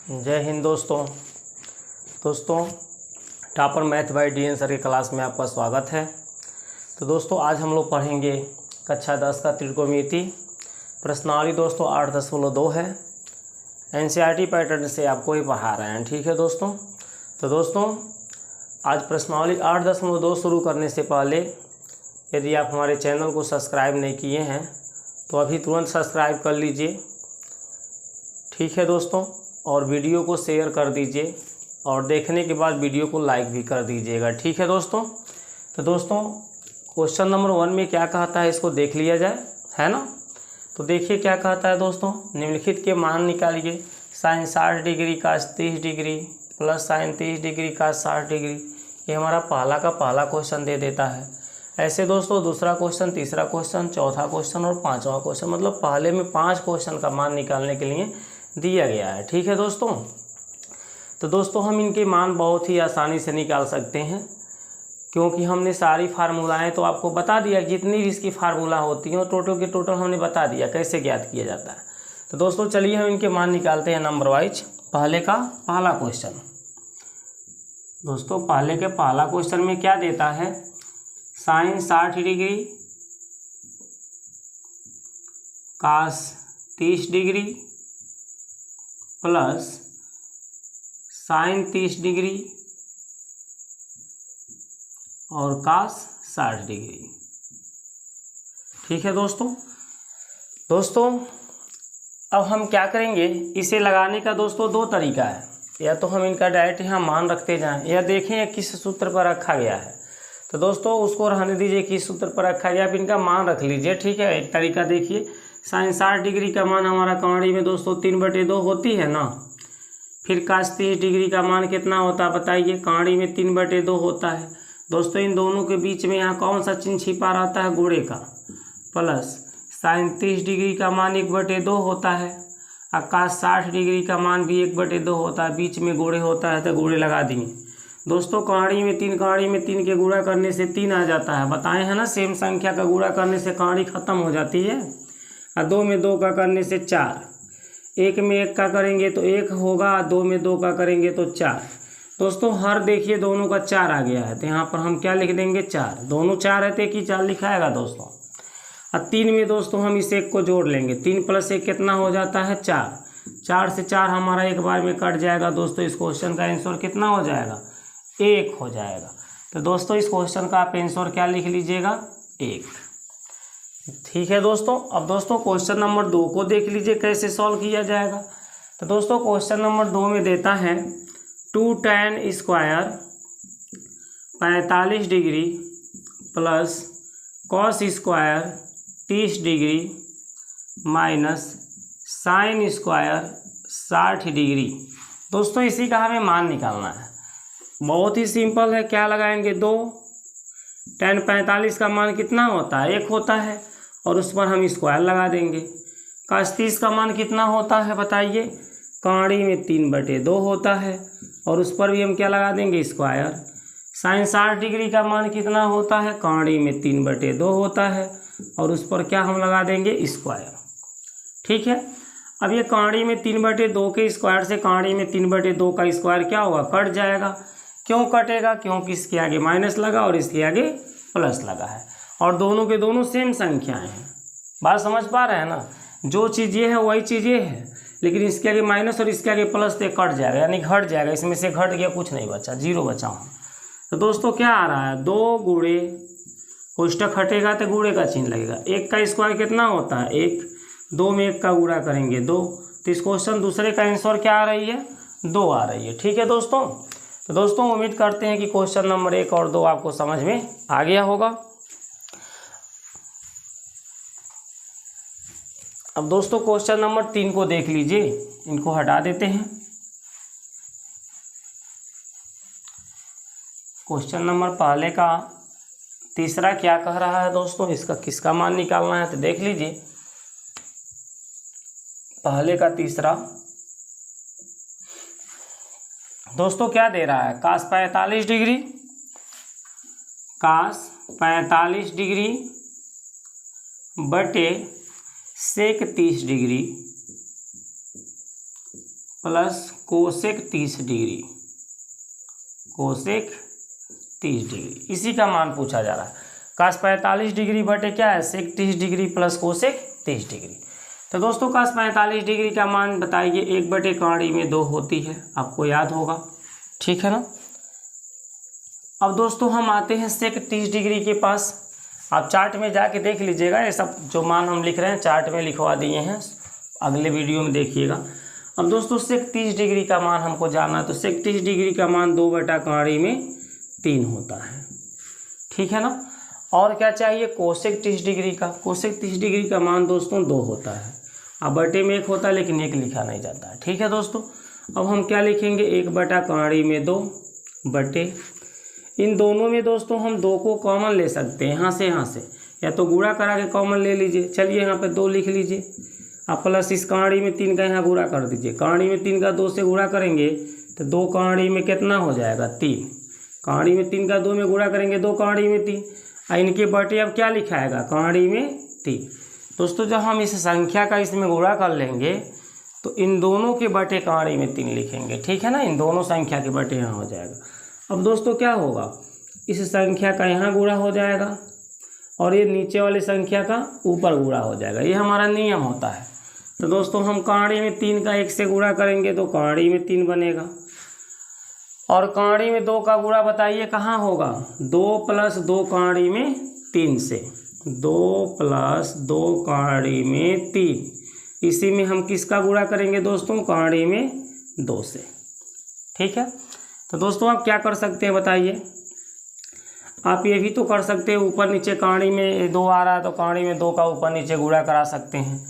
जय हिंद दोस्तों topper math by DN sir की क्लास में आपका स्वागत है। तो दोस्तों आज हम लोग पढ़ेंगे कक्षा 10 का त्रिकोणमिति प्रश्नावली। दोस्तों 8.2 है, एनसीईआरटी पैटर्न से आपको ही पढ़ा रहे हैं। ठीक है दोस्तों। तो दोस्तों आज प्रश्नावली 8.2 शुरू करने से पहले यदि आप हमारे चैनल को सब्सक्राइब नहीं किए हैं तो अभी तुरंत सब्सक्राइब कर लीजिए। ठीक है दोस्तों, और वीडियो को शेयर कर दीजिए और देखने के बाद वीडियो को लाइक भी कर दीजिएगा। ठीक है दोस्तों। तो दोस्तों क्वेश्चन नंबर 1 में क्या कहता है इसको देख लिया जाए, है ना। तो देखिए क्या कहता है दोस्तों, निम्नलिखित के मान निकालिए। साइन 60 डिग्री का 30 डिग्री प्लस साइन 30 डिग्री का 60 डिग्री। ये हमारा पहला का पहला क्वेश्चन दे देता है। ऐसे दोस्तों दूसरा क्वेश्चन, तीसरा क्वेश्चन, चौथा क्वेश्चन और पाँचवा क्वेश्चन, मतलब पहले में 5 क्वेश्चन का मान निकालने के लिए दिया गया है। ठीक है दोस्तों। तो दोस्तों हम इनके मान बहुत ही आसानी से निकाल सकते हैं क्योंकि हमने सारी फार्मूलाएं तो आपको बता दिया, जितनी भी इसकी फार्मूला होती हैं टोटल के टोटल हमने बता दिया कैसे ज्ञात किया जाता है। तो दोस्तों चलिए हम इनके मान निकालते हैं नंबर वाइज। पहले का पहला क्वेश्चन दोस्तों, पहले के पहला क्वेश्चन में क्या देता है, साइन 60 डिग्री कास 30 डिग्री प्लस साइन 30 डिग्री और कास 60 डिग्री। ठीक है दोस्तों अब हम क्या करेंगे, इसे लगाने का दोस्तों 2 तरीका है। या तो हम इनका डायरेक्ट यहाँ मान रखते जाएं या देखें किस सूत्र पर रखा गया है। तो दोस्तों उसको रहने दीजिए किस सूत्र पर रखा गया, आप इनका मान रख लीजिए। ठीक है, एक तरीका देखिए, साइन 60 डिग्री का मान हमारा कौड़ी में दोस्तों 3/2 होती है ना। फिर कास 30 डिग्री का मान कितना होता है बताइए, कौड़ी में 3/2 होता है। दोस्तों इन दोनों के बीच में यहाँ कौन सा चिन्ह छिपा रहता है, गुणे का। प्लस साइन 30 डिग्री का मान 1/2 होता है और कास 60 डिग्री का मान भी 1/2 होता है, बीच में गुणे होता है तो गुणे लगा दिए। दोस्तों कौड़ी में 3 के गुणा करने से 3 आ जाता है, बताए हैं ना। सेम संख्या का गुणा करने से कौड़ी खत्म हो जाती है। और 2 में 2 का करने से 4, 1 में 1 का करेंगे तो 1 होगा, 2 में 2 का करेंगे तो 4। दोस्तों हर देखिए दोनों का 4 आ गया है तो यहाँ पर हम क्या लिख देंगे 4। दोनों 4 है तो एक ही 4 लिखाएगा दोस्तों। और 3 में दोस्तों हम इस 1 को जोड़ लेंगे, 3 + 1 कितना हो जाता है 4। 4 से 4 हमारा एक बार में कट जाएगा। दोस्तों इस क्वेश्चन का आंसर कितना हो जाएगा, 1 हो जाएगा। तो दोस्तों इस क्वेश्चन का आप आंसर क्या लिख लीजिएगा, 1। ठीक है दोस्तों। अब दोस्तों क्वेश्चन नंबर 2 को देख लीजिए कैसे सॉल्व किया जाएगा। तो दोस्तों क्वेश्चन नंबर 2 में देता है 2 tan square 45 degree plus cos square 30 degree minus sine square 60 degree. दोस्तों इसी का हमें मान निकालना है। बहुत ही सिंपल है, क्या लगाएंगे 2। tan 45 का मान कितना होता है, 1 होता है और उस पर हम स्क्वायर लगा देंगे। cos 30 का मान कितना होता है बताइए, कौड़ी में 3/2 होता है और उस पर भी हम क्या लगा देंगे, स्क्वायर। साइन 60 डिग्री का मान कितना होता है, कौड़ी में 3/2 होता है और उस पर क्या हम लगा देंगे, स्क्वायर। ठीक है। अब ये कौड़ी में 3/2 के स्क्वायर से कौड़ी में 3/2 का स्क्वायर क्या होगा, कट जाएगा। क्यों कटेगा, क्योंकि इसके आगे माइनस लगा और इसके आगे प्लस लगा है और दोनों के दोनों सेम संख्याएं हैं। बात समझ पा रहे हैं ना। जो चीज़ ये है वही चीज़ ये है, लेकिन इसके आगे माइनस और इसके आगे प्लस तो कट जाएगा, यानी घट जाएगा। इसमें से घट गया, कुछ नहीं बचा, 0 बचा हूँ। तो दोस्तों क्या आ रहा है, 2 गुणे, कोष्टक हटेगा तो गुणे का चिन्ह लगेगा। 1 का स्क्वायर कितना होता है, 1। 2 में 1 का गुणा करेंगे 2। तो इस क्वेश्चन दूसरे का आंसर क्या आ रही है, 2 आ रही है। ठीक है दोस्तों। तो दोस्तों उम्मीद करते हैं कि क्वेश्चन नंबर 1 और 2 आपको समझ में आ गया होगा। अब दोस्तों क्वेश्चन नंबर 3 को देख लीजिए, इनको हटा देते हैं। क्वेश्चन नंबर पहले का तीसरा क्या कह रहा है दोस्तों, इसका किसका मान निकालना है तो देख लीजिए। पहले का तीसरा दोस्तों क्या दे रहा है, कास 45 डिग्री, कास 45 डिग्री बटे सेक 30 degree plus cosec 30 degree, cosec 30 degree, इसी का मान पूछा जा रहा है। cos 45 डिग्री बटे क्या है, सेक 30 डिग्री प्लस कोसेक 30 डिग्री। तो दोस्तों cos 45 डिग्री का मान बताइए, 1/2 में 2 होती है, आपको याद होगा, ठीक है ना। अब दोस्तों हम आते हैं सेक 30 डिग्री के पास। आप चार्ट में जाके देख लीजिएगा, ये सब जो मान हम लिख रहे हैं चार्ट में लिखवा दिए हैं, अगले वीडियो में देखिएगा। अब दोस्तों सेक 30 डिग्री का मान हमको जानना है, तो सेक 30 डिग्री का मान 2/3 में 3 होता है, ठीक है ना। और क्या चाहिए, कोसेक 30 डिग्री का, कोसेक 30 डिग्री का मान दोस्तों 2 होता है। अब बटे में 1 होता है लेकिन 1 लिखा नहीं जाता है, ठीक है दोस्तों। अब हम क्या लिखेंगे, 1/3 में 2 बटे, इन दोनों में दोस्तों हम 2 को कॉमन ले सकते हैं, यहाँ से, या तो गुणा करा के कॉमन ले लीजिए। चलिए यहाँ पे 2 लिख लीजिए, अब प्लस इस कहाड़ी में 3 का यहाँ गुणा कर दीजिए। कहाड़ी में 3 का 2 से गुणा करेंगे तो 2 कहाड़ी में कितना हो जाएगा, 3। कहाड़ी में 3 का 2 में गुणा करेंगे, 2 कहाड़ी में 3। इनके बटे अब क्या लिखाएगा, कहाड़ी में 3। दोस्तों जब हम इस संख्या का इसमें गुणा कर लेंगे तो इन दोनों के बटे कहाड़ी में 3 लिखेंगे, ठीक है ना। इन दोनों संख्या के बटे यहाँ हो जाएगा। अब दोस्तों क्या होगा, इस संख्या का यहाँ गुणा हो जाएगा और ये नीचे वाली संख्या का ऊपर गुणा हो जाएगा, ये हमारा नियम होता है। तो दोस्तों हम कहाड़ी में 3 का 1 से गुणा करेंगे तो कहाड़ी में 3 बनेगा, और कहाड़ी में 2 का गुणा बताइए कहाँ होगा, 2 + 2 कहाड़ी में 3 से, 2 + 2 कहाड़ी में 3। इसी में हम किसका गुणा करेंगे दोस्तों, कहाड़ी में 2 से, ठीक है। तो दोस्तों आप क्या कर सकते हैं बताइए, आप ये भी तो कर सकते हैं, ऊपर नीचे कहाड़ी में 2 आ रहा है तो कहाड़ी में 2 का ऊपर नीचे गुणा करा सकते हैं।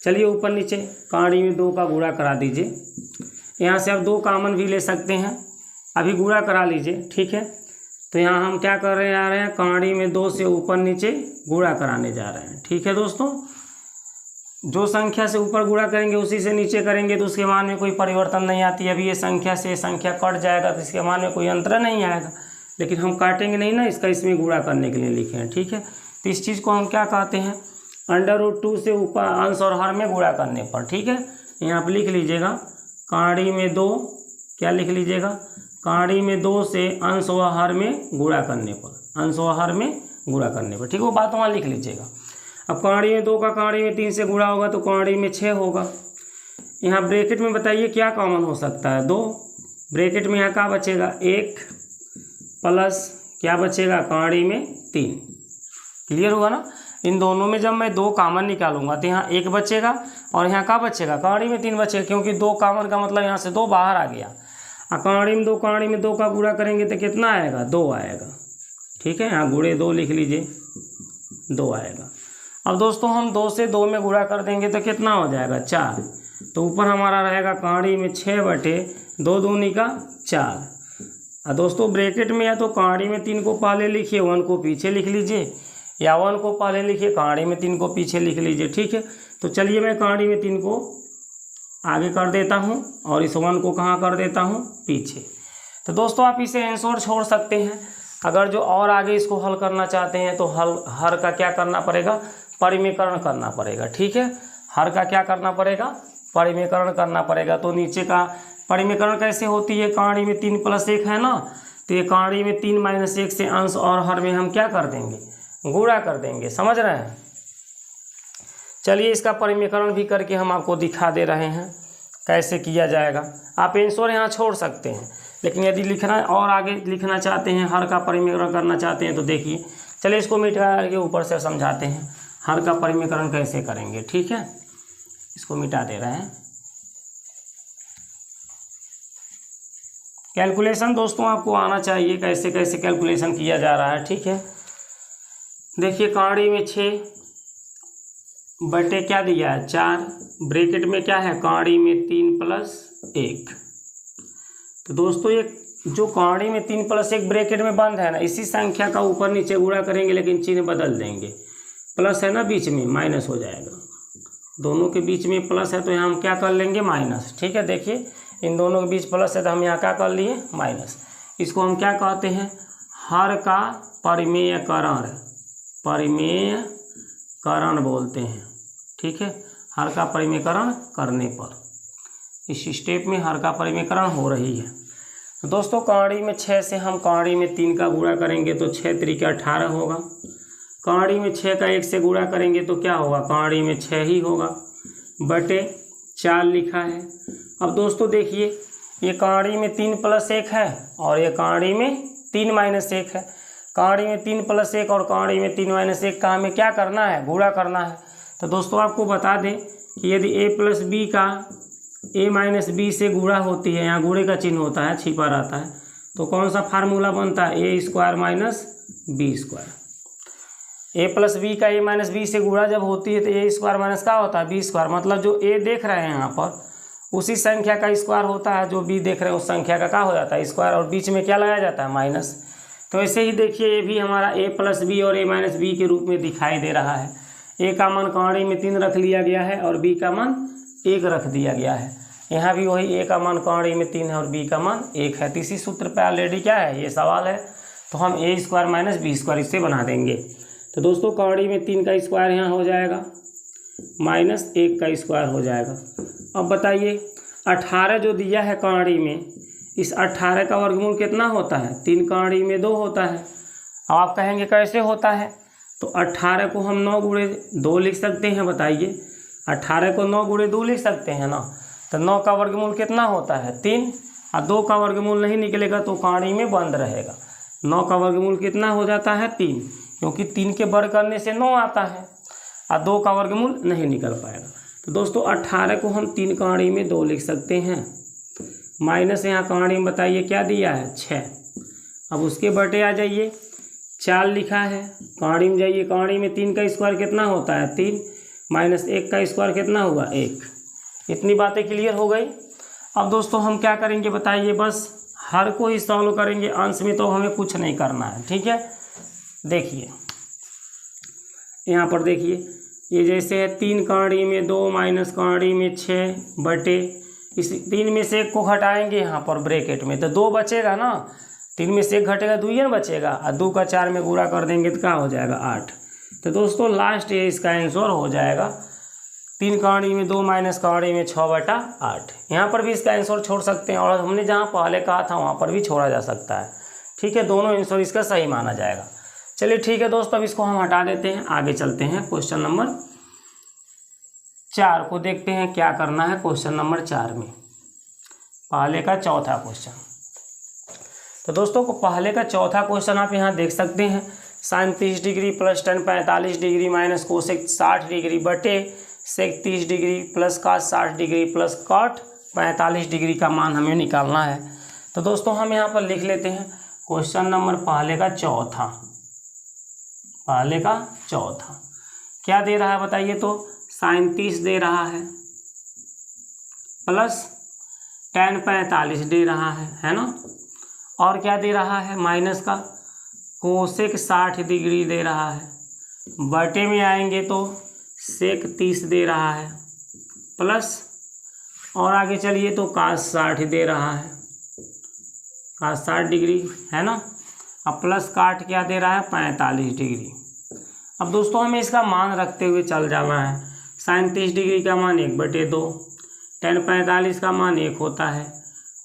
चलिए ऊपर नीचे कहाड़ी में 2 का गुणा करा दीजिए, यहाँ से आप 2 कॉमन भी ले सकते हैं, अभी गुणा करा लीजिए, ठीक है। तो यहाँ हम क्या कर रहे जा रहे हैं, कहाड़ी में 2 से ऊपर नीचे गुणा कराने जा रहे हैं, ठीक है दोस्तों। जो संख्या से ऊपर गुणा करेंगे उसी से नीचे करेंगे तो उसके मान में कोई परिवर्तन नहीं आती। अभी ये संख्या से संख्या कट जाएगा तो इसके मान में कोई अंतर नहीं आएगा, लेकिन हम काटेंगे नहीं ना, इसका इसमें गुणा करने के लिए लिखे हैं, ठीक है। तो इस चीज़ को हम क्या कहते हैं, √2 से ऊपर अंश और हर में गुणा करने पर, ठीक है। यहाँ पर लिख लीजिएगा कहाड़ी में 2, क्या लिख लीजिएगा, कहाड़ी में 2 से अंश व हर में गुणा करने पर, अंश व हर में गुणा करने पर, ठीक है। वो बात वहाँ लिख लीजिएगा। अब कहाड़ी में 2 का कहाड़ी में 3 से गुणा होगा तो कहाड़ी में 6 होगा। यहाँ ब्रैकेट में बताइए क्या कॉमन हो सकता है, 2। ब्रैकेट में यहाँ क्या बचेगा, 1 प्लस क्या बचेगा, कहाड़ी में 3। क्लियर होगा ना। इन दोनों में जब मैं 2 कॉमन निकालूंगा तो यहाँ 1 बचेगा और यहाँ क्या बचेगा, कहाड़ी में 3 बचेगा, क्योंकि 2 कॉमन का मतलब यहाँ से 2 बाहर आ गया। कहाड़ी में 2 का गुणा करेंगे तो कितना आएगा, 2 आएगा, ठीक है। यहाँ गुणे 2 लिख लीजिए, 2 आएगा। अब दोस्तों हम 2 से 2 में गुणा कर देंगे तो कितना हो जाएगा, 4। तो ऊपर हमारा रहेगा कहाड़ी में 6/2, 2 का 4। और दोस्तों ब्रैकेट में या तो कहाड़ी में 3 को पहले लिखिए, 1 को पीछे लिख लीजिए, या 1 को पहले लिखिए, कहाड़ी में 3 को पीछे लिख लीजिए, ठीक है। तो चलिए मैं कहाड़ी में 3 को आगे कर देता हूँ और इस 1 को कहाँ कर देता हूँ, पीछे। तो दोस्तों आप इसे आंसर छोड़ सकते हैं। अगर जो और आगे इसको हल करना चाहते हैं तो हर का क्या करना पड़ेगा, परिमेकरण करना पड़ेगा, ठीक है। हर का क्या करना पड़ेगा, परिमेकरण करना पड़ेगा। तो नीचे का परिमेकरण कैसे होती है, कहाड़ी में 3 + 1 है ना, तो ये कहाड़ी में 3 - 1 से अंश और हर में हम क्या कर देंगे, गुणा कर देंगे, समझ रहे हैं। चलिए इसका परिमेकरण भी करके हम आपको दिखा दे रहे हैं कैसे किया जाएगा। आप आंसर यहाँ छोड़ सकते हैं, लेकिन यदि लिखना और आगे लिखना चाहते हैं, हर का परिमेकरण करना चाहते हैं तो देखिए, चलिए इसको मिटा करके ऊपर से समझाते हैं हर का परिमेकरण कैसे करेंगे, ठीक है। इसको मिटा दे रहे हैं। कैलकुलेशन दोस्तों आपको आना चाहिए, कैसे कैसे कैलकुलेशन किया जा रहा है, ठीक है। देखिए कहाड़ी में 6 बटे क्या दिया है, 4। ब्रैकेट में क्या है, कहाड़ी में 3 + 1। तो दोस्तों ये जो कहाड़ी में 3 + 1 ब्रैकेट में बंद है ना, इसी संख्या का ऊपर नीचे गुणा करेंगे, लेकिन चिन्ह बदल देंगे। प्लस है ना बीच में, माइनस हो जाएगा। दोनों के बीच में प्लस है तो यहाँ हम क्या कर लेंगे, माइनस, ठीक है। देखिए इन दोनों के बीच प्लस है तो हम यहाँ क्या कर लिए, माइनस। इसको हम क्या कहते हैं, हर का परिमेयकरण, परिमेयकरण बोलते हैं, ठीक है। हर का परिमेयकरण करने पर इस स्टेप में हर का परिमेयकरण हो रही है। तो दोस्तों कौड़ी में 6 से हम कौड़ी में 3 का गुणा करेंगे तो 6 त्रिक 18 होगा। कौड़ी में 6 का 1 से गुणा करेंगे तो क्या होगा, कौड़ी में 6 ही होगा, बटे 4 लिखा है। अब दोस्तों देखिए ये कौड़ी में 3 + 1 है और ये कौड़ी में 3 - 1 है। कौड़ी में 3 + 1 और कौड़ी में 3 - 1 का हमें क्या करना है, गुणा करना है। तो दोस्तों आपको बता दें कि यदि a + b का a - b से गुणा होती है, यहाँ गुणे का चिन्ह होता है, छिपा रहता है, तो कौन सा फार्मूला बनता है, a² - b²। a + b का a - b से गुणा जब होती है तो a² - क्या होता है, b²। मतलब जो a देख रहे हैं यहाँ पर उसी संख्या का स्क्वायर होता है, जो b देख रहे हैं उस संख्या का क्या हो जाता है, स्क्वायर, और बीच में क्या लगाया जाता है, माइनस। तो ऐसे ही देखिए ये भी हमारा a + b और a - b के रूप में दिखाई दे रहा है। a का मान कौड़ी में 3 रख लिया गया है और b का मान 1 रख दिया गया है। यहाँ भी वही a का मान कौड़ी में 3 है और b का मान 1 है। तो इसी सूत्र पे ऑलरेडी क्या है, ये सवाल है, तो हम a² - b² इससे बना देंगे। तो दोस्तों कौड़ी में 3 का स्क्वायर यहाँ हो जाएगा, -1 का स्क्वायर हो जाएगा। अब बताइए 18 जो दिया है कौड़ी में, इस 18 का वर्गमूल कितना होता है, 3 कौड़ी में 2 होता है। अब आप कहेंगे कैसे होता है, तो 18 को हम 9 × 2 लिख सकते हैं। बताइए 18 को 9 × 2 लिख सकते हैं ना। तो 9 का वर्गमूल कितना होता है, 3, और 2 का वर्गमूल नहीं निकलेगा तो कौड़ी में बंद रहेगा। 9 का वर्गमूल कितना हो जाता है, 3, क्योंकि 3 के वर्ग करने से 9 आता है, और 2 का वर्गमूल नहीं निकल पाएगा। तो दोस्तों 18 को हम 3 कौड़ी में 2 लिख सकते हैं, माइनस यहाँ कौड़ी में बताइए क्या दिया है, 6। अब उसके बटे आ जाइए, 4 लिखा है, कौड़ी में जाइए, कौड़ी में 3 का स्क्वायर कितना होता है, 3, -1 का स्क्वायर कितना हुआ, 1। इतनी बातें क्लियर हो गई। अब दोस्तों हम क्या करेंगे बताइए, बस हर को ही सॉल्व करेंगे, अंश में तो हमें कुछ नहीं करना है, ठीक है। देखिए यहाँ पर देखिए ये जैसे है 3 कौड़ी में 2 माइनस कौड़ी में 6 बटे, इस 3 में से 1 को घटाएंगे यहाँ पर ब्रैकेट में, तो 2 बचेगा ना, 3 में से 1 घटेगा 2 ही बचेगा, और 2 का 4 में गुणा कर देंगे तो क्या हो जाएगा, 8। तो दोस्तों लास्ट ये इसका आंसर हो जाएगा 3 कौड़ी में 2 माइनस कौड़ी में 6/8। यहाँ पर भी इसका आंसर छोड़ सकते हैं, और हमने जहाँ पहले कहा था वहाँ पर भी छोड़ा जा सकता है, ठीक है। दोनों आंसर इसका सही माना जाएगा। चलिए ठीक है दोस्तों, अब इसको हम हटा देते हैं, आगे चलते हैं क्वेश्चन नंबर 4 को देखते हैं क्या करना है। क्वेश्चन नंबर 4 में पहले का चौथा क्वेश्चन। तो दोस्तों को पहले का चौथा क्वेश्चन आप यहाँ देख सकते हैं, sin 30 degree plus tan 45 degree minus cosec 60 degree बटे सेक 30 degree plus cos 60 degree plus cot 45 degree का मान हमें निकालना है। तो दोस्तों हम यहाँ पर लिख लेते हैं क्वेश्चन नंबर पहले का चौथा। पहले का चौथा क्या दे रहा है बताइए, तो sin 30 दे रहा है प्लस tan 45 दे रहा है ना, और क्या दे रहा है, माइनस का कोसेक 60 डिग्री दे रहा है, बटे में आएंगे तो सेक 30 दे रहा है, प्लस और आगे चलिए तो cos 60 दे रहा है, cos 60 डिग्री है ना, अब प्लस काट क्या दे रहा है, 45 डिग्री। अब दोस्तों हमें इसका मान रखते हुए चल जाना है। sin 30 डिग्री का मान 1/2, tan 45 का मान 1 होता है,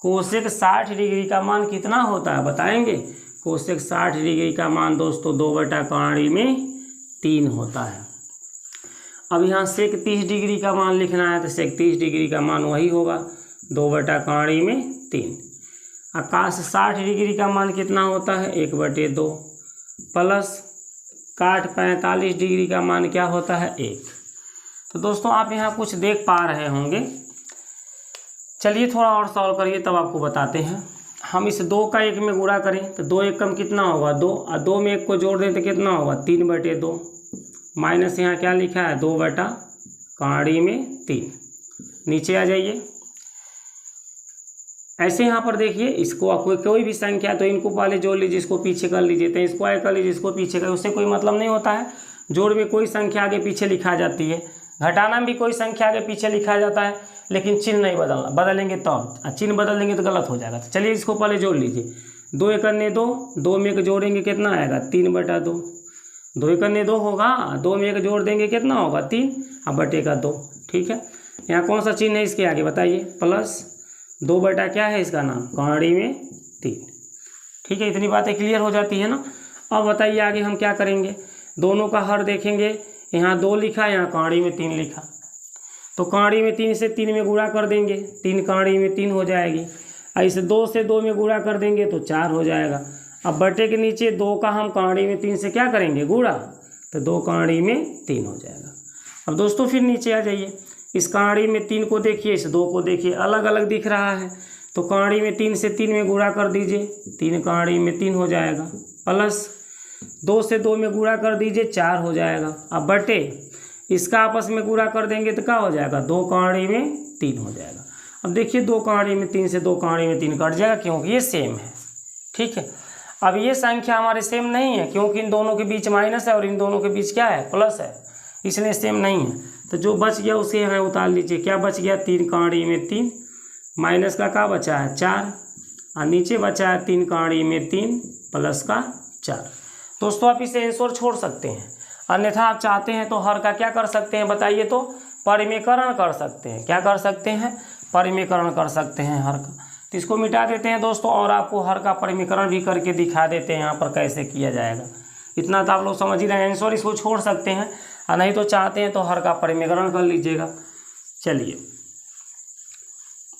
कोसेक 60 डिग्री का मान कितना होता है बताएंगे। कोसेक 60 डिग्री का मान दोस्तों 2/3 होता है। अब यहाँ सेक 30 डिग्री का मान लिखना है, तो सेक 30 डिग्री का मान वही होगा 2/3। cos 60 डिग्री का मान कितना होता है, 1/2, प्लस काट 45 डिग्री का मान क्या होता है, 1। तो दोस्तों आप यहाँ कुछ देख पा रहे होंगे, चलिए थोड़ा और सॉल्व करिए तब आपको बताते हैं। हम इस 2 का 1 में गुणा करें तो 2 1 कम कितना होगा, 2, और 2 में 1 को जोड़ दें तो कितना होगा, 3/2, माइनस यहाँ क्या लिखा है, 2/3। नीचे आ जाइए। ऐसे यहाँ पर देखिए इसको कोई भी संख्या तो इनको पहले जोड़ लीजिए, इसको पीछे कर लीजिए, तो इसको आगे कर लीजिए, इसको पीछे कर, उससे कोई मतलब नहीं होता है। जोड़ में कोई संख्या आगे पीछे लिखा जाती है, घटाना में भी कोई संख्या आगे पीछे लिखा जाता है, लेकिन चिन्ह नहीं बदलना, बदलेंगे तब, चिन्ह बदल देंगे तो गलत हो जाएगा। तो चलिए इसको पहले जोड़ लीजिए, 2 1 2, 2 में 1 जोड़ेंगे कितना आएगा, 3/2, 2 1 2 होगा, 2 में 1 जोड़ देंगे कितना होगा, 3, और बटे का 2, ठीक है। यहाँ कौन सा चिन्ह है इसके आगे बताइए, प्लस 2 बटा क्या है इसका नाम, कौड़ी में 3। ठीक है, इतनी बातें क्लियर हो जाती है ना। अब बताइए आगे हम क्या करेंगे, दोनों का हर देखेंगे, यहाँ 2 लिखा, यहाँ कौड़ी में 3 लिखा, तो कौड़ी में 3 से 3 में गुणा कर देंगे, 3 कौड़ी में 3 हो जाएगी। ऐसे 2 से 2 में गुणा कर देंगे तो 4 हो जाएगा। अब बटे के नीचे 2 का हम कौड़ी में 3 से क्या करेंगे, गुणा, तो 2 कौड़ी में 3 हो जाएगा। अब दोस्तों फिर नीचे आ जाइए, इस कौड़ी में 3 को देखिए, इस 2 को देखिए, अलग अलग दिख रहा है, तो कौड़ी में 3 से 3 में गुणा कर दीजिए, 3 कौड़ी में 3 हो जाएगा, प्लस 2 से 2 में गुणा कर दीजिए, 4 हो जाएगा। अब बटे इसका आपस में गुणा कर देंगे तो क्या हो जाएगा, 2 कौड़ी में 3 हो जाएगा। अब देखिए 2 कौड़ी में 3 से 2 कौड़ी में 3 कट जाएगा, क्योंकि ये सेम है। ठीक है, अब ये संख्या हमारे सेम नहीं है, क्योंकि इन दोनों के बीच माइनस है और इन दोनों के बीच क्या है, प्लस है, इसलिए सेम नहीं है। तो जो बच गया उसे यहाँ उतार लीजिए, क्या बच गया, 3 कौड़ी में 3, माइनस का क्या बचा है 4, और नीचे बचा है 3 कौड़ी में 3 प्लस का 4। दोस्तों आप इसे आंसर छोड़ सकते हैं, अन्यथा आप चाहते हैं तो हर का क्या कर सकते हैं बताइए, तो परिमेयकरण कर सकते हैं। क्या कर सकते हैं, परिमेयकरण कर सकते हैं हर का। तो इसको मिटा देते हैं दोस्तों, और आपको हर का परिमेयकरण भी करके दिखा देते हैं यहाँ पर कैसे किया जाएगा। इतना तो आप लोग समझ ही रहे हैं, आंसर इसको छोड़ सकते हैं, और नहीं तो चाहते हैं तो हर का परिमेयकरण कर लीजिएगा। चलिए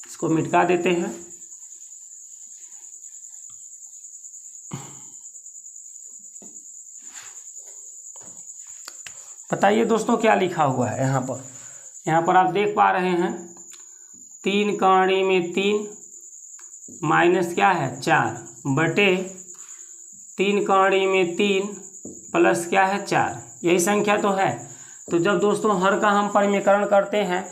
इसको मिटा देते हैं। बताइए दोस्तों क्या लिखा हुआ है यहाँ पर आप देख पा रहे हैं, 3 कौड़ी में 3 माइनस क्या है 4 बटे 3 कौड़ी में 3 प्लस क्या है 4, यही संख्या तो है। तो जब दोस्तों हर का हम परिमेयकरण करते हैं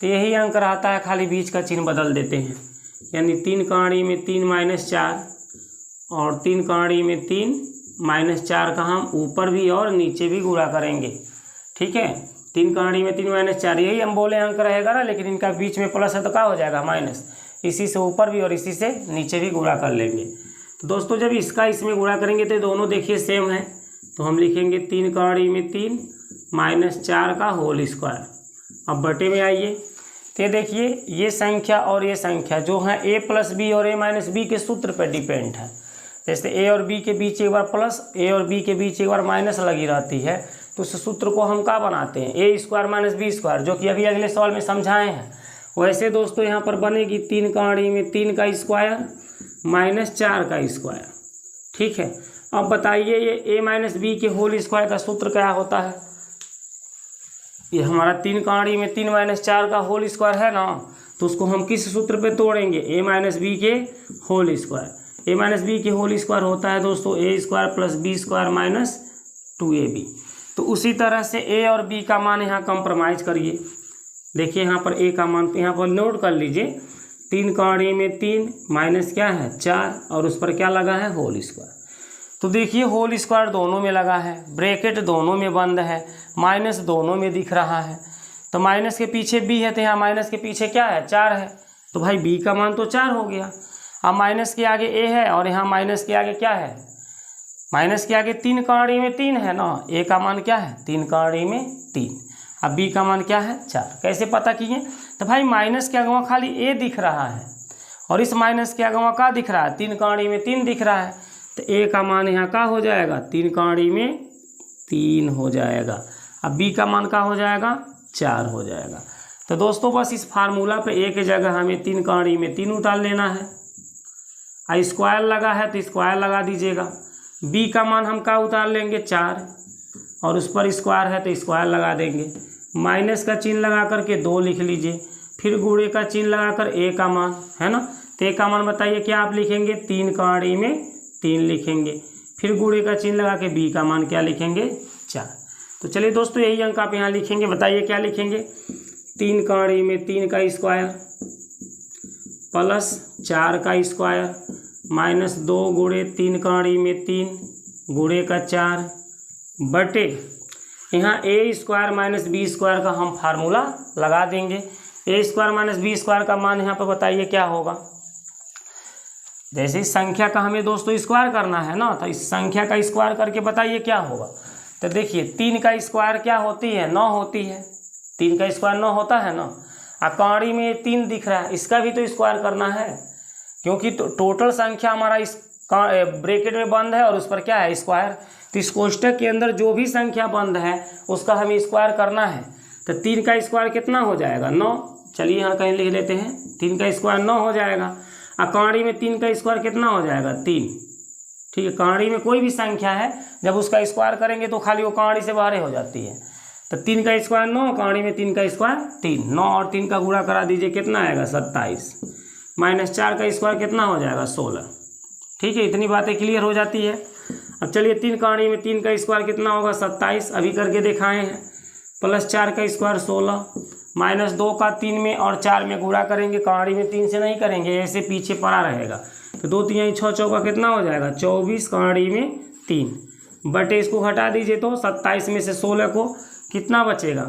तो यही अंक रहता है, खाली बीच का चिन्ह बदल देते हैं, यानी 3 कौड़ी में 3 माइनस 4 और 3 कौड़ी में 3 माइनस 4 का हम ऊपर भी और नीचे भी गुणा करेंगे। ठीक है, 3 कौड़ी में 3 माइनस 4, यही हम बोले अंक रहेगा ना, लेकिन इनका बीच में प्लस है तो क्या हो जाएगा माइनस, इसी से ऊपर भी और इसी से नीचे भी गुणा कर लेंगे। तो दोस्तों जब इसका इसमें गुणा करेंगे तो दोनों देखिए सेम है, तो हम लिखेंगे 3 कौड़ी में 3 माइनस 4 का होल स्क्वायर। अब बटे में आइए, तो देखिए ये संख्या और ये संख्या जो है a प्लस बी और a माइनस बी के सूत्र पर डिपेंड है। जैसे a और b के बीच एक बार प्लस, a और b के बीच एक बार माइनस लगी रहती है, तो उस सूत्र को हम क्या बनाते हैं, a square minus B square, जो कि अभी अगले सवाल में समझाए हैं। वैसे दोस्तों यहाँ पर बनेगी 3 कौड़ी में 3 का स्क्वायर माइनस 4 का स्क्वायर। ठीक है, अब बताइए ये a माइनस बी के होल स्क्वायर का सूत्र क्या होता है, ये हमारा 3 कौड़ी में 3 माइनस 4 का होल स्क्वायर है ना, तो उसको हम किस सूत्र पे तोड़ेंगे, a माइनस बी के whole square. a minus B के होल स्क्वायर होता है दोस्तों a square plus B square minus 2ab। तो उसी तरह से a और b का मान यहाँ कंप्रोमाइज करिए। देखिए यहाँ पर a का मान यहाँ पर नोट कर लीजिए, 3 कौड़ी में 3 माइनस क्या है 4 और उस पर क्या लगा है होल स्क्वायर। तो देखिए होल स्क्वायर दोनों में लगा है, ब्रैकेट दोनों में बंद है, माइनस दोनों में दिख रहा है। तो माइनस के पीछे b है तो यहाँ माइनस के पीछे क्या है 4 है, तो भाई b का मान तो 4 हो गया। अब माइनस के आगे a है और यहाँ माइनस के आगे क्या है, माइनस के आगे 3 कौड़ी में 3 है ना, a का मान क्या है 3 कौड़ी में 3, अब b का मान क्या है 4। कैसे पता किए, तो भाई माइनस के अगवा खाली a दिख रहा है और इस माइनस के अगवा क्या दिख रहा है 3 कौड़ी में 3 दिख रहा है, तो a का मान यहाँ क्या हो जाएगा 3 कौड़ी में 3 हो जाएगा। अब b का मान क्या हो जाएगा 4 हो जाएगा। तो दोस्तों बस इस फार्मूला पे a की जगह हमें 3 कौड़ी में 3 उतार लेना है, और स्क्वायर लगा है तो स्क्वायर लगा दीजिएगा। b का मान हम क्या उतार लेंगे 4 और उस पर स्क्वायर है तो स्क्वायर लगा देंगे। माइनस का चिन्ह लगा करके 2 लिख लीजिए, फिर गुणे का चिन्ह लगा कर a का मान है ना, तो a का मान बताइए क्या आप लिखेंगे 3 कौड़ी में 3 लिखेंगे, फिर गुणे का चिन्ह लगा के b का मान क्या लिखेंगे 4। तो चलिए दोस्तों यही अंक आप यहाँ लिखेंगे, बताइए क्या लिखेंगे, 3 कौड़ी में 3 का स्क्वायर प्लस 4 का स्क्वायर माइनस 2 गुणे 3 कौड़ी में 3 गुणे का 4 बटे यहाँ a square minus B square का हम फार्मूला लगा देंगे। a square minus B square का मान यहाँ पर बताइए क्या होगा, जैसे इस संख्या का हमें दोस्तों स्क्वायर करना है ना, तो इस संख्या का स्क्वायर करके बताइए क्या होगा। तो देखिए 3 का स्क्वायर क्या होती है 9 होती है, 3 का स्क्वायर 9 होता है ना, काड़ी में 3 दिख रहा है, इसका भी तो स्क्वायर करना है, क्योंकि टोटल संख्या हमारा इस ब्रैकेट में बंद है और उस पर क्या है स्क्वायर। तो इस कोष्टक के अंदर जो भी संख्या बंद है उसका हमें स्क्वायर करना है। तो 3 का स्क्वायर कितना हो जाएगा 9। चलिए यहाँ कहीं लिख लेते हैं, 3 का स्क्वायर 9 हो जाएगा। काड़ी में 3 का स्क्वायर कितना हो जाएगा 3। ठीक है, काड़ी में कोई भी संख्या है जब उसका स्क्वायर करेंगे तो खाली वो काड़ी से बाहर हो जाती है। तो 3 का स्क्वायर 9, काड़ी में 3 का स्क्वायर 3। 9 और 3 का गुणा करा दीजिए, कितना आएगा 27। -4 का स्क्वायर कितना हो जाएगा 16। ठीक है, इतनी बातें क्लियर हो जाती है। अब चलिए 3 काड़ी में 3 का स्क्वायर कितना होगा 27, अभी करके दिखाए हैं। +4 का स्क्वायर 16, -2 का 3 में और 4 में गुणा करेंगे, काड़ी में 3 से नहीं करेंगे, ऐसे पीछे पड़ा रहेगा। तो 2 3 6 चौका कितना हो जाएगा 24, काड़ी में 3 बटे इसको हटा दीजिए तो 27 में से 16 को कितना बचेगा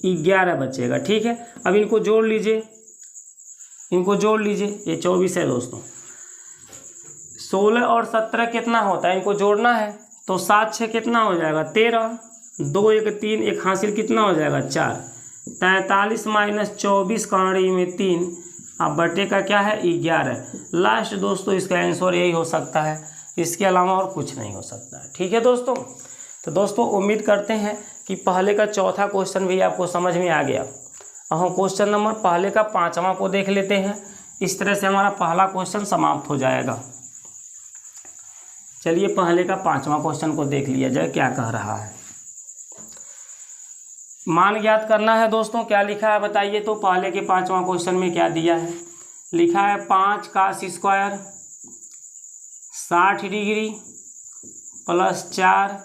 11 बचेगा। ठीक है, अब इनको जोड़ लीजिए, ये 24 है दोस्तों। 16 और 17 कितना होता है, इनको जोड़ना है तो 7 6 कितना हो जाएगा 13, 2 1 3, एक हासिल कितना हो जाएगा 4। 43 - 24 काड़ी में 3, अब बटे का क्या है 11। लास्ट दोस्तों इसका आंसर यही हो सकता है, इसके अलावा और कुछ नहीं हो सकता है। ठीक है दोस्तों, तो दोस्तों उम्मीद करते हैं कि पहले का चौथा क्वेश्चन भी आपको समझ में आ गया। अब हम क्वेश्चन नंबर पहले का 5वां को देख लेते हैं। इस तरह से हमारा पहला क्वेश्चन समाप्त हो जाएगा। चलिए पहले का 5वां क्वेश्चन को देख लिया जाए, क्या कह रहा है। मान ज्ञात करना है दोस्तों, क्या लिखा है बताइए। तो पहले के 5वां क्वेश्चन में क्या दिया है, लिखा है 5 cos square 60 degree +4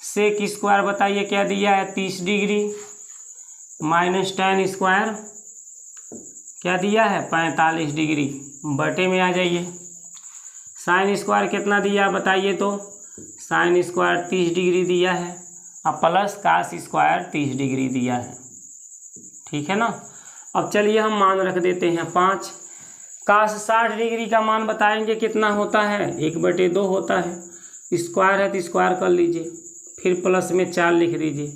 sec square बताइए क्या दिया है 30 डिग्री -tan स्क्वायर क्या दिया है 45 डिग्री। बटे में आ जाइए, साइन स्क्वायर कितना दिया बताइए। तो साइन स्क्वायर 30 डिग्री दिया है और प्लस cos स्क्वायर 30 डिग्री दिया है। ठीक है ना। अब चलिए हम मान रख देते हैं 5 cos 60 डिग्री का मान बताएंगे कितना होता है 1/2 होता है। स्क्वायर है तो स्क्वायर कर लीजिए, फिर प्लस में 4 लिख दीजिए।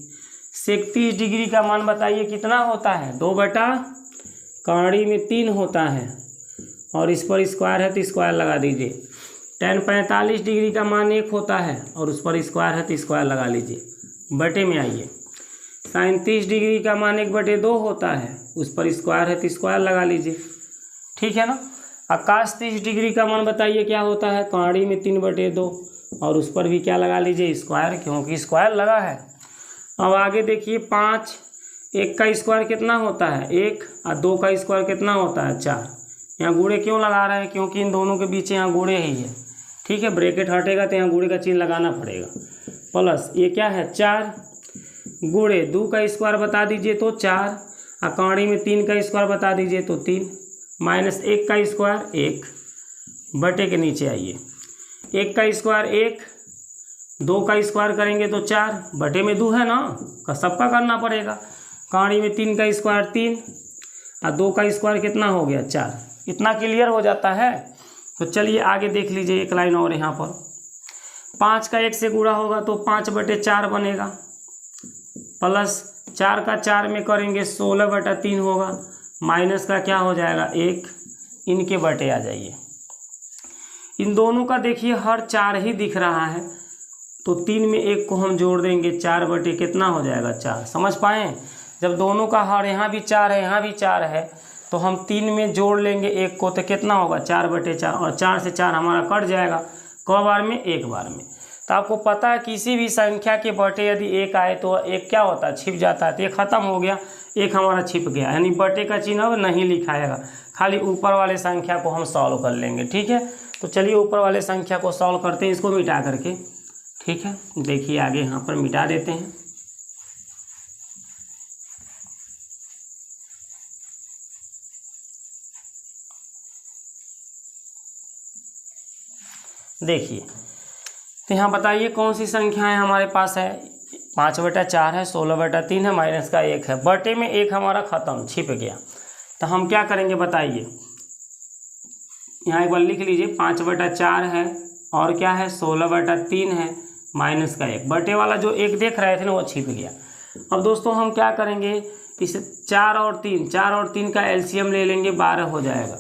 सेक 30 डिग्री का मान बताइए कितना होता है 2/काड़ी में 3 होता है और इस पर स्क्वायर है तो स्क्वायर लगा दीजिए। tan 45 डिग्री का मान 1 होता है और उस पर स्क्वायर है तो स्क्वायर लगा लीजिए। बटे में आइए, साइन 30 डिग्री का मान 1/2 होता है, उस पर स्क्वायर है तो स्क्वायर लगा लीजिए। ठीक है ना। cos 30 डिग्री का मान बताइए क्या होता है, काड़ी में 3/2 और उस पर भी क्या लगा लीजिए स्क्वायर, क्योंकि स्क्वायर लगा है। अब आगे देखिए 5, 1 का स्क्वायर कितना होता है 1 और 2 का स्क्वायर कितना होता है 4। यहाँ गुणे क्यों लगा रहे हैं, क्योंकि इन दोनों के बीच यहाँ गुणे ही है। ठीक है, ब्रैकेट हटेगा तो यहाँ गुणे का चिन्ह लगाना पड़ेगा। प्लस ये क्या है 4 गुणे 2 का स्क्वायर बता दीजिए तो 4 और काड़ी में 3 का स्क्वायर बता दीजिए तो 3 -1 का स्क्वायर 1। बटे के नीचे आइए, 1 का स्क्वायर 1, 2 का स्क्वायर करेंगे तो 4, बटे में 2 है ना, सबका करना पड़ेगा। काड़ी में 3 का स्क्वायर 3 और 2 का स्क्वायर कितना हो गया 4। इतना क्लियर हो जाता है। तो चलिए आगे देख लीजिए, एक लाइन और यहाँ पर 5 का 1 से गुणा होगा तो 5/4 बनेगा, प्लस 4 का 4 में करेंगे 16/3 होगा, माइनस का क्या हो जाएगा 1, इनके बटे आ जाइए। इन दोनों का देखिए हर 4 ही दिख रहा है तो 3 में 1 को हम जोड़ देंगे, 4 बटे कितना हो जाएगा 4। समझ पाएँ, जब दोनों का हर यहाँ भी 4 है यहाँ भी 4 है तो हम 3 में जोड़ लेंगे 1 को तो कितना होगा 4/4 और 4 से 4 हमारा कट जाएगा। क बार में, एक बार में। तो आपको पता है किसी भी संख्या के बटे यदि 1 आए तो 1 क्या होता है छिप जाता है। तो ये खत्म हो गया, 1 हमारा छिप गया, यानी बटे का चिन्ह अब नहीं लिखाएगा, खाली ऊपर वाले संख्या को हम सॉल्व कर लेंगे। ठीक है, तो चलिए ऊपर वाले संख्या को सॉल्व करते हैं, इसको मिटा करके। ठीक है, देखिए आगे यहाँ पर मिटा देते हैं। देखिए तो यहाँ बताइए कौन सी संख्याएं हमारे पास है। 5/4 है, 16/3 है, माइनस का 1 है। बटे में 1 हमारा ख़त्म, छिप गया। तो हम क्या करेंगे बताइए, यहाँ एक बार लिख लीजिए 5/4 है और क्या है 16/3 है, माइनस का 1। बटे वाला जो 1 देख रहे थे ना वो छिप गया। अब दोस्तों हम क्या करेंगे, इस 4 और 3 का एलसीएम ले लेंगे, 12 हो जाएगा।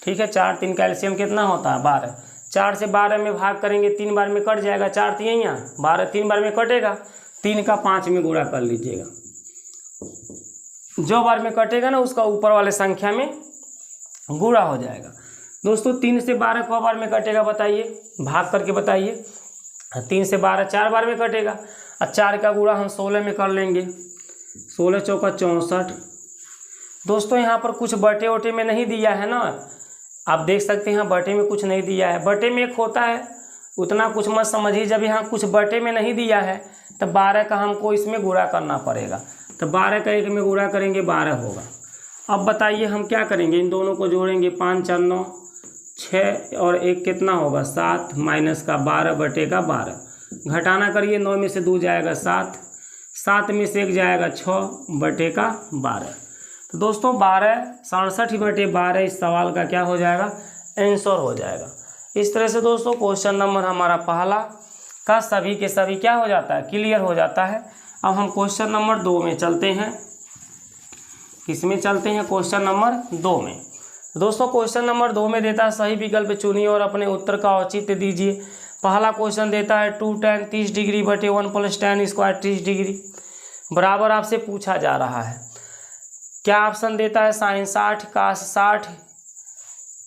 ठीक है, 4 3 का एलसीएम कितना होता है 12। 4 से 12 में भाग करेंगे, 3 बार में कट जाएगा, 4 3 यहाँ 12 3 बार में कटेगा, 3 का 5 में गुणा कर लीजिएगा। जो बार में कटेगा ना उसका ऊपर वाले संख्या में गुणा हो जाएगा। दोस्तों 3 से 12 को बार में कटेगा बताइए, भाग करके बताइए। 3 से 12 4 बार में कटेगा, और 4 का गुणा हम 16 में कर लेंगे, 16 चौका 64। दोस्तों यहाँ पर कुछ बटे वटे में नहीं दिया है ना, आप देख सकते हैं यहाँ बटे में कुछ नहीं दिया है। बटे में एक होता है, उतना कुछ मत समझिए। जब यहाँ कुछ बटे में नहीं दिया है तो 12 का हमको इसमें गुणा करना पड़ेगा, तो 12 का 1 में गुणा करेंगे 12 होगा। अब बताइए हम क्या करेंगे, इन दोनों को जोड़ेंगे, 5 4 9 6 और 1 कितना होगा 7 माइनस का 12 बटे का 12। घटाना करिए, 9 में से 2 जाएगा 7, 7 में से 1 जाएगा 6 बटे का 12। तो दोस्तों 12 67 बटे 12 इस सवाल का क्या हो जाएगा, आंसर हो जाएगा। इस तरह से दोस्तों क्वेश्चन नंबर हमारा पहला का सभी के सभी क्या हो जाता है, क्लियर हो जाता है। अब हम क्वेश्चन नंबर 2 में चलते हैं। किसमें चलते हैं, क्वेश्चन नंबर 2 में। दोस्तों क्वेश्चन नंबर 2 में देता है सही विकल्प चुनिए और अपने उत्तर का औचित्य दीजिए। पहला क्वेश्चन देता है 2 tan 30 डिग्री बटे 1 + tan स्क्वायर 30 डिग्री बराबर आपसे पूछा जा रहा है। क्या ऑप्शन देता है, sin 60 cos 60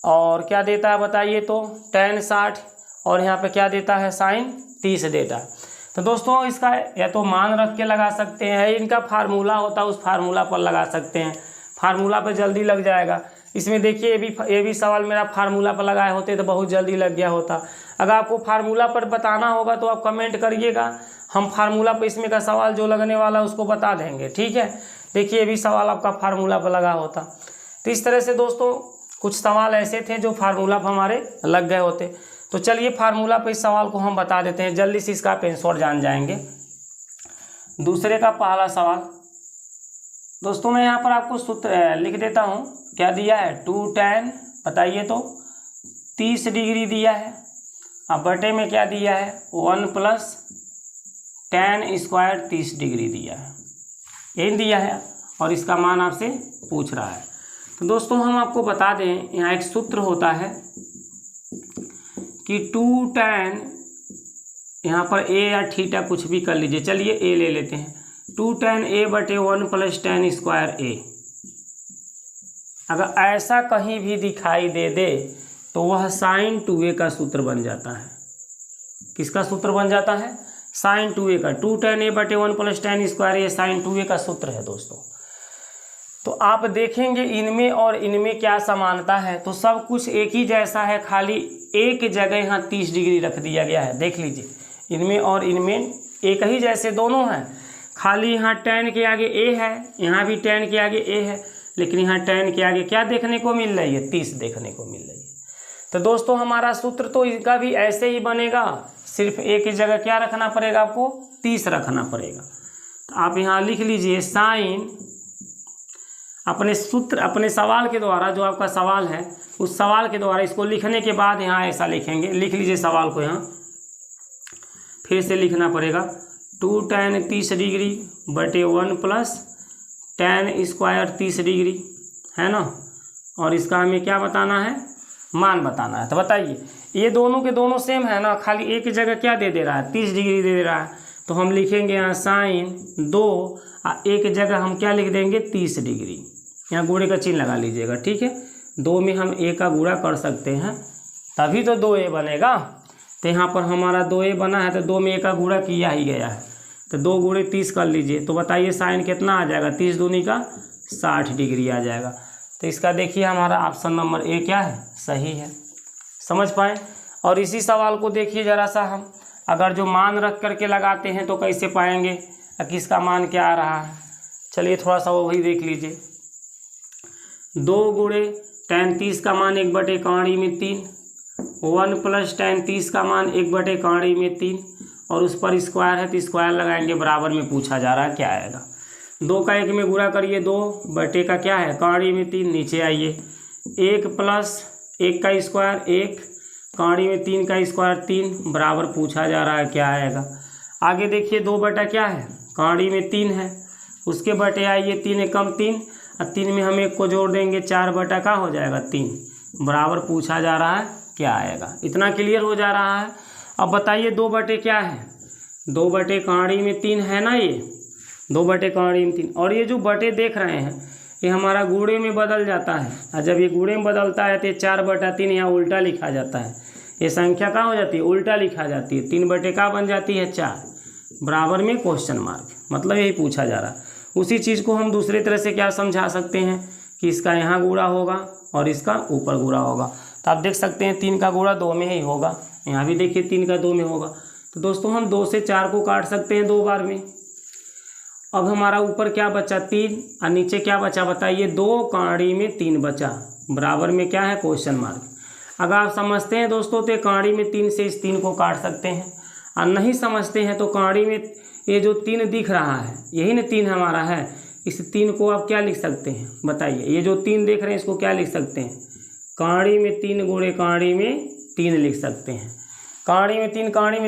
और क्या देता है बताइए तो tan 60 और यहाँ पे क्या देता है sin 30 देता है। तो दोस्तों इसका या तो मान रख के लगा सकते हैं, इनका फार्मूला होता है उस फार्मूला पर लगा सकते हैं, फार्मूला पर जल्दी लग जाएगा। इसमें देखिए ये भी सवाल मेरा फार्मूला पर लगाए होते तो बहुत जल्दी लग गया होता। अगर आपको फार्मूला पर बताना होगा तो आप कमेंट करिएगा, हम फार्मूला पर इसमें का सवाल जो लगने वाला है उसको बता देंगे। ठीक है, देखिए ये भी सवाल आपका फार्मूला पर लगा होता। तो इस तरह से दोस्तों कुछ सवाल ऐसे थे जो फार्मूला पर हमारे लग गए होते। तो चलिए फार्मूला पर इस सवाल को हम बता देते हैं, जल्दी से इसका आंसर जान जाएंगे। दूसरे का पहला सवाल दोस्तों मैं यहाँ पर आपको सूत्र लिख देता हूँ। क्या दिया है, 2 tan बताइए तो 30 डिग्री दिया है, अब बटे में क्या दिया है 1 + tan स्क्वायर 30 डिग्री दिया है, यही दिया है और इसका मान आपसे पूछ रहा है। तो दोस्तों हम आपको बता दें, यहाँ एक सूत्र होता है कि 2 tan, यहाँ पर a या थीटा कुछ भी कर लीजिए, चलिए a ले लेते हैं, 2 tan a बटे 1 + tan स्क्वायर a। अगर ऐसा कहीं भी दिखाई दे तो वह sin 2a का सूत्र बन जाता है। किसका सूत्र बन जाता है, sin 2a का। 2 tan a बटे 1 + tan स्क्वायर ये sin 2a का सूत्र है दोस्तों। तो आप देखेंगे इनमें और इनमें क्या समानता है, तो सब कुछ एक ही जैसा है, खाली एक जगह यहाँ 30 डिग्री रख दिया गया है। देख लीजिए इनमें और इनमें एक ही जैसे दोनों हैं, खाली यहाँ tan के आगे a है, यहाँ भी tan के आगे a है, लेकिन यहाँ tan के आगे क्या देखने को मिल रही है, 30 देखने को मिल रही है। तो दोस्तों हमारा सूत्र तो इसका भी ऐसे ही बनेगा, सिर्फ एक ही जगह क्या रखना पड़ेगा, आपको 30 रखना पड़ेगा। तो आप यहाँ लिख लीजिए साइन, अपने सूत्र अपने सवाल के द्वारा, जो आपका सवाल है उस सवाल के द्वारा इसको लिखने के बाद यहाँ ऐसा लिखेंगे। लिख लीजिए सवाल को, यहाँ फिर से लिखना पड़ेगा 2 tan 30 डिग्री बटे 1 + tan स्क्वायर 30 डिग्री है ना, और इसका हमें क्या बताना है, मान बताना है। तो बताइए ये दोनों के दोनों सेम है ना, खाली एक जगह क्या दे रहा है, 30 डिग्री दे रहा है। तो हम लिखेंगे यहाँ साइन 2 और एक जगह हम क्या लिख देंगे 30 डिग्री, यहाँ गुणे का चिन्ह लगा लीजिएगा। ठीक है, 2 में हम a का गुणा कर सकते हैं तभी तो 2a बनेगा। तो यहाँ पर हमारा 2a बना है, तो 2 में a का गुणा किया ही गया है, तो 2 गुणे 30 कर लीजिए। तो बताइए साइन कितना आ जाएगा, 30 दूनी का 60 डिग्री आ जाएगा। तो इसका देखिए हमारा ऑप्शन नंबर ए क्या है, सही है। समझ पाए। और इसी सवाल को देखिए ज़रा सा, हम अगर जो मान रख करके लगाते हैं तो कैसे पाएंगे किसका मान क्या आ रहा है। चलिए थोड़ा सा वो वही देख लीजिए। 2 गुणे tan 30 का मान 1/3 में 3, 1 + tan 30 का मान 1/3 में 3, और उस पर स्क्वायर है तो स्क्वायर लगाएंगे, बराबर में पूछा जा रहा है क्या आएगा। 2 का 1 में गुणा करिए, 2 बटे का क्या है कौड़ी में 3, नीचे आइए 1 + 1 का स्क्वायर 1, कौड़ी में 3 का स्क्वायर 3, बराबर पूछा जा रहा है क्या आएगा। आगे देखिए 2 बटा क्या है कौड़ी में 3 है, उसके बटे आइए 3 एकम 3 और 3 में हम 1 को जोड़ देंगे 4 बटा का हो जाएगा 3 बराबर पूछा जा रहा है क्या आएगा। इतना क्लियर हो जा रहा है। अब बताइए 2 बटे क्या है, 2 बटे कहाड़ी में 3 है ना, ये 2 बटे कहाड़ी में 3। और ये जो बटे देख रहे हैं ये हमारा गुणे में बदल जाता है, और जब ये गुणे में बदलता है तो ये 4 बटा 3 यहाँ उल्टा लिखा जाता है। ये संख्या क्या हो जाती है, उल्टा लिखा जाती है। 3 बटे का बन जाती है 4 बराबर में क्वेश्चन मार्क, मतलब यही पूछा जा रहा है। उसी चीज़ को हम दूसरे तरह से क्या समझा सकते हैं कि इसका यहाँ गुणा होगा और इसका ऊपर गुणा होगा। तो आप देख सकते हैं 3 का गुणा 2 में ही होगा, यहाँ भी देखिए 3 का 2 में होगा। तो दोस्तों हम 2 से 4 को काट सकते हैं 2 बार में। अब हमारा ऊपर क्या बचा 3 और नीचे क्या बचा बताइए, 2 कहाड़ी में 3 बचा बराबर में क्या है क्वेश्चन मार्क। अगर आप समझते हैं दोस्तों तो कहाड़ी में 3 से इस 3 को काट सकते हैं, और नहीं समझते हैं तो कहाड़ी में ये जो 3 दिख रहा है यही ना 3 हमारा है, इस 3 को आप क्या लिख सकते हैं बताइए। ये जो 3 देख रहे हैं इसको क्या लिख सकते हैं, कहाड़ी में 3 गुणे कहाड़ी में 3 लिख सकते हैं। कहाड़ी में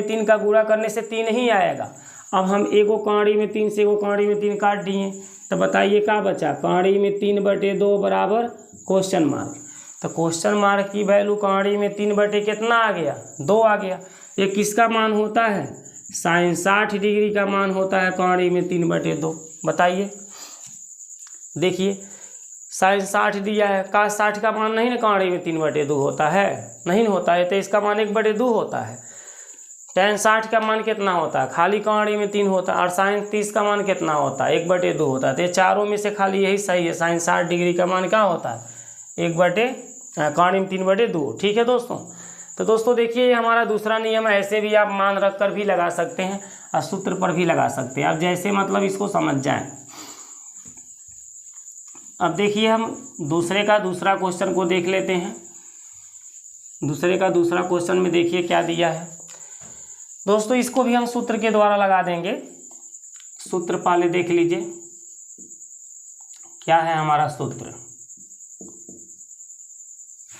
3 का गुणा करने से 3 ही आएगा। अब हम एगो कहाड़ी में 3 से एगो कहाड़ी में 3 काट दिए, तो बताइए क्या बचा, कहाड़ी में 3 बटे 2 बराबर क्वेश्चन मार्क। तो क्वेश्चन मार्क की वैल्यू कहाड़ी में 3 बटे कितना आ गया, 2 आ गया। ये किसका मान होता है, साइन 60 डिग्री का मान होता है कहाड़ी में 3 बटे 2। बताइए देखिए साइन 60 दिया है, का 60 का मान नहीं ना कहाड़ी में 3 बटे 2 होता है, नहीं होता है, तो इसका मान 1 बटे 2 होता है। tan 60 का मान कितना होता है, खाली कहाड़ी में 3 होता है। और साइन 30 का मान कितना होता है, 1 बटे 2 होता है। तो ये चारों में से खाली यही सही है, साइन 60 डिग्री का मान क्या होता है, 1 बटे कहाड़ी में 3 बटे 2। ठीक है दोस्तों। तो दोस्तों देखिए ये हमारा दूसरा नियम है, ऐसे भी आप मान रख कर भी लगा सकते हैं और सूत्र पर भी लगा सकते हैं, आप जैसे मतलब इसको समझ जाएं। अब देखिए हम दूसरा क्वेश्चन को देख लेते हैं। दूसरा क्वेश्चन में देखिए क्या दिया है दोस्तों, इसको भी हम सूत्र के द्वारा लगा देंगे। सूत्र पहले देख लीजिए क्या है हमारा सूत्र।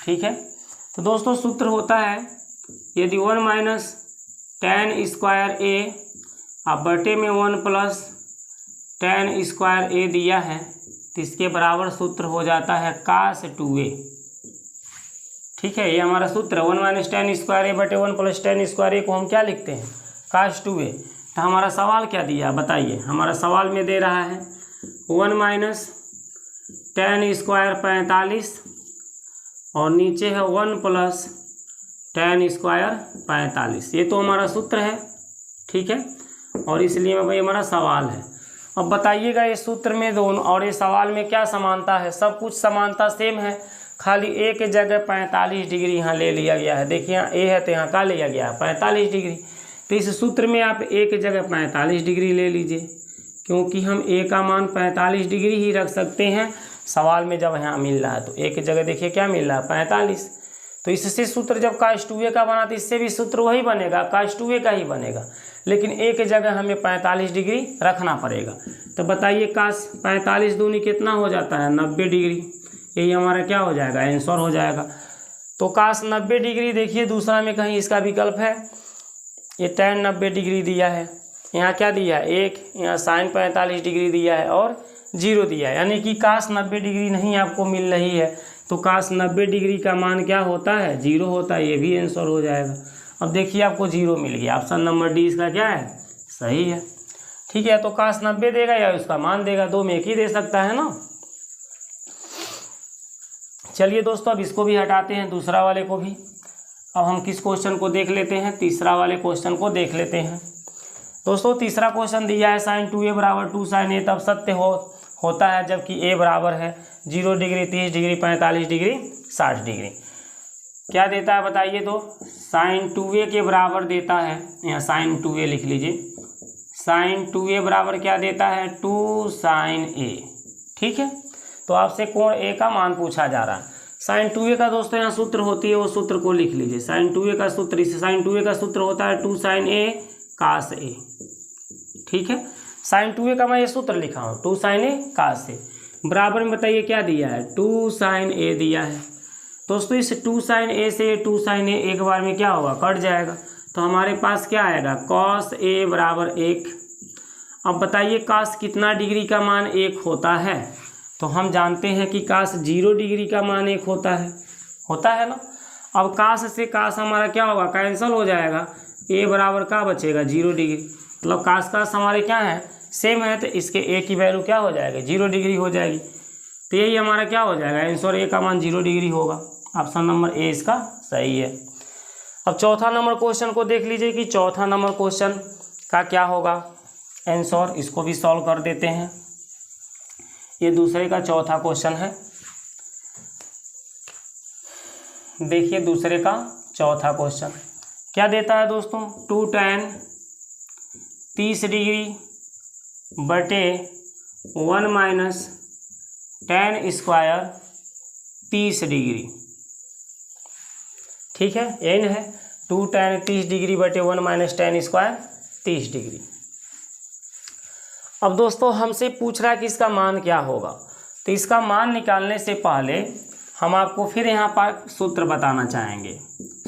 ठीक है, तो दोस्तों सूत्र होता है यदि 1 माइनस tan स्क्वायर ए अब बटे में 1 प्लस tan स्क्वायर ए दिया है तो इसके बराबर सूत्र हो जाता है cos 2a। ठीक है, ये हमारा सूत्र है। 1 माइनस tan स्क्वायर ए बटे 1 प्लस tan स्क्वायर ए को हम क्या लिखते हैं, cos 2a। तो हमारा सवाल क्या दिया बताइए, हमारा सवाल में दे रहा है 1 माइनस tan स्क्वायर 45 और नीचे है 1 प्लस tan स्क्वायर 45। ये तो हमारा सूत्र है। ठीक है, और इसलिए भाई हमारा सवाल है। अब बताइएगा ये सूत्र में दोनों और ये सवाल में क्या समानता है, सब कुछ समानता सेम है, खाली ए के जगह 45 डिग्री यहाँ ले लिया गया है। देखिए यहाँ ए है तो यहाँ का लिया गया है 45 डिग्री। तो इस सूत्र में आप ए के जगह 45 डिग्री ले लीजिए, क्योंकि हम ए का मान 45 डिग्री ही रख सकते हैं सवाल में जब यहाँ मिल रहा है। तो ए की जगह देखिए क्या मिल रहा है 45। तो इससे सूत्र जब cos 2a का बना तो इससे भी सूत्र वही बनेगा, cos 2a का ही बनेगा, लेकिन ए के जगह हमें 45 डिग्री रखना पड़ेगा। तो बताइए cos 45 दूनी कितना हो जाता है 90 डिग्री। यही हमारा क्या हो जाएगा, आंसर हो जाएगा। तो cos 90 डिग्री देखिए दूसरा में कहीं इसका विकल्प है, ये tan 90 डिग्री दिया है, यहाँ क्या दिया है 1, यहाँ sin 45 डिग्री दिया है और 0 दिया है, यानी कि cos 90 डिग्री नहीं आपको मिल रही है। तो cos 90 डिग्री का मान क्या होता है 0 होता है, ये भी आंसर हो जाएगा। अब देखिए आपको 0 मिल गया, ऑप्शन नंबर डी इसका क्या है, सही है। ठीक है, तो cos 90 देगा या उसका मान देगा, 2 में एक ही दे सकता है ना। चलिए दोस्तों अब इसको भी हटाते हैं, दूसरा वाले को भी। अब हम किस क्वेश्चन को देख लेते हैं, तीसरा वाले क्वेश्चन को देख लेते हैं। दोस्तों तीसरा क्वेश्चन दिया है sin 2a बराबर 2 sin a तब सत्य होता है जबकि a बराबर है 0 डिग्री 30 डिग्री 45 डिग्री 60 डिग्री। क्या देता है बताइए, तो sin 2a के बराबर देता है, यहाँ sin 2a लिख लीजिए, sin 2a बराबर क्या देता है 2 sin a। ठीक है, तो आपसे कोण a का मान पूछा जा रहा है। sin 2a का दोस्तों यहाँ सूत्र होती है, वो सूत्र को लिख लीजिए। sin 2a का सूत्र, इसे sin 2a का सूत्र होता है 2 sin a cos a। ठीक है, sin 2a का मैं ये सूत्र लिखा हूँ 2 sin a cos a। बराबर में बताइए क्या दिया है 2 sin a दिया है। दोस्तों इस 2 sin a से 2 sin a एक बार में क्या होगा, कट जाएगा। तो हमारे पास क्या आएगा cos a बराबर 1 अब बताइए काश कितना डिग्री का मान 1 होता है? तो हम जानते हैं कि काश 0 डिग्री का मान 1 होता है ना। अब काश से काश हमारा क्या होगा, कैंसिल हो जाएगा, ए बराबर का बचेगा 0 डिग्री। मतलब काश हमारे क्या है, सेम है, तो इसके ए की वैल्यू क्या हो जाएगी, 0 डिग्री हो जाएगी। तो यही हमारा क्या हो जाएगा आंसर, ए का मान 0 डिग्री होगा। ऑप्शन नंबर ए इसका सही है। अब चौथा नंबर क्वेश्चन को देख लीजिए कि चौथा नंबर क्वेश्चन का क्या होगा आंसर। इसको भी सॉल्व कर देते हैं। ये दूसरे का चौथा क्वेश्चन है। देखिए दूसरे का चौथा क्वेश्चन क्या देता है दोस्तों, 2 tan 30 डिग्री बटे 1 माइनस tan स्क्वायर 30 डिग्री। ठीक है, एन है 2 tan 30 डिग्री बटे 1 माइनस tan स्क्वायर 30 डिग्री। अब दोस्तों हमसे पूछ रहा है कि इसका मान क्या होगा। तो इसका मान निकालने से पहले हम आपको फिर यहाँ पर सूत्र बताना चाहेंगे।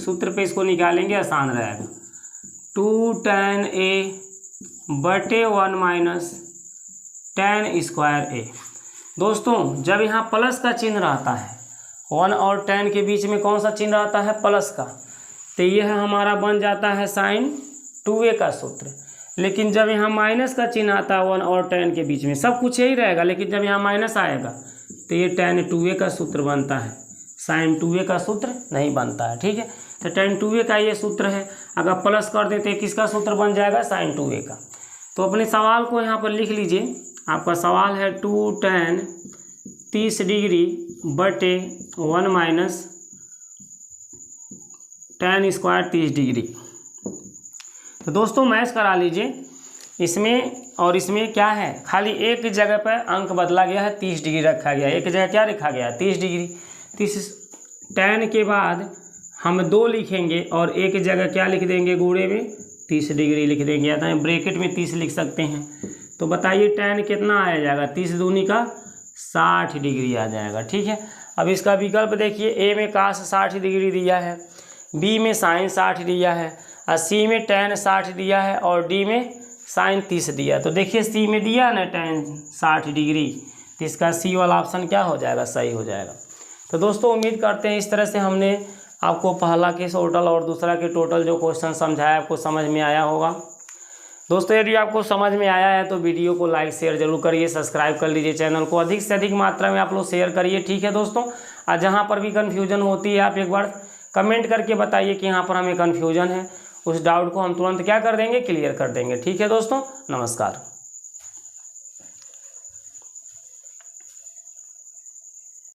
सूत्र पे इसको निकालेंगे, आसान रहेगा। 2 tan a बटे 1 माइनस tan स्क्वायर a। दोस्तों जब यहाँ प्लस का चिन्ह रहता है, 1 और tan के बीच में कौन सा चिन्ह रहता है, प्लस का, तो यह हमारा बन जाता है sin 2a का सूत्र। लेकिन जब यहाँ माइनस का चिन्ह आता है 1 और tan के बीच में, सब कुछ यही रहेगा, लेकिन जब यहाँ माइनस आएगा तो ये tan 2a का सूत्र बनता है, sin 2a का सूत्र नहीं बनता है। ठीक है, तो tan 2a का ये सूत्र है। अगर प्लस कर देते हैं किसका सूत्र बन जाएगा, sin 2a का। तो अपने सवाल को यहाँ पर लिख लीजिए। आपका सवाल है 2 tan 30 डिग्री बटे 1 माइनस tan स्क्वायर 30 डिग्री। तो दोस्तों मैच करा लीजिए, इसमें और इसमें क्या है, खाली एक जगह पर अंक बदला गया है, 30 डिग्री रखा गया है। एक जगह क्या रखा गया है, 30 डिग्री। 30 tan के बाद हम 2 लिखेंगे और एक जगह क्या लिख देंगे, गुणे में 30 डिग्री लिख देंगे, या तो ब्रैकेट में 30 लिख सकते हैं। तो बताइए tan कितना आ जाएगा, 30 दूनी का 60 डिग्री आ जाएगा। ठीक है, अब इसका विकल्प देखिए, ए में काश 60 डिग्री दिया है, बी में साइन 60 दिया है, और सी में tan 60 दिया है, और डी में साइन 30 दिया। तो देखिए सी में दिया ना tan 60 डिग्री, तो इसका सी वाला ऑप्शन क्या हो जाएगा, सही हो जाएगा। तो दोस्तों उम्मीद करते हैं इस तरह से हमने आपको पहला के टोटल और दूसरा के टोटल जो क्वेश्चन समझाया आपको समझ में आया होगा। दोस्तों यदि आपको समझ में आया है तो वीडियो को लाइक शेयर जरूर करिए, सब्सक्राइब कर लीजिए चैनल को, अधिक से अधिक मात्रा में आप लोग शेयर करिए। ठीक है दोस्तों, और जहाँ पर भी कन्फ्यूजन होती है आप एक बार कमेंट करके बताइए कि यहाँ पर हमें कन्फ्यूजन है, उस डाउट को हम तुरंत क्या कर देंगे, क्लियर कर देंगे। ठीक है दोस्तों, नमस्कार।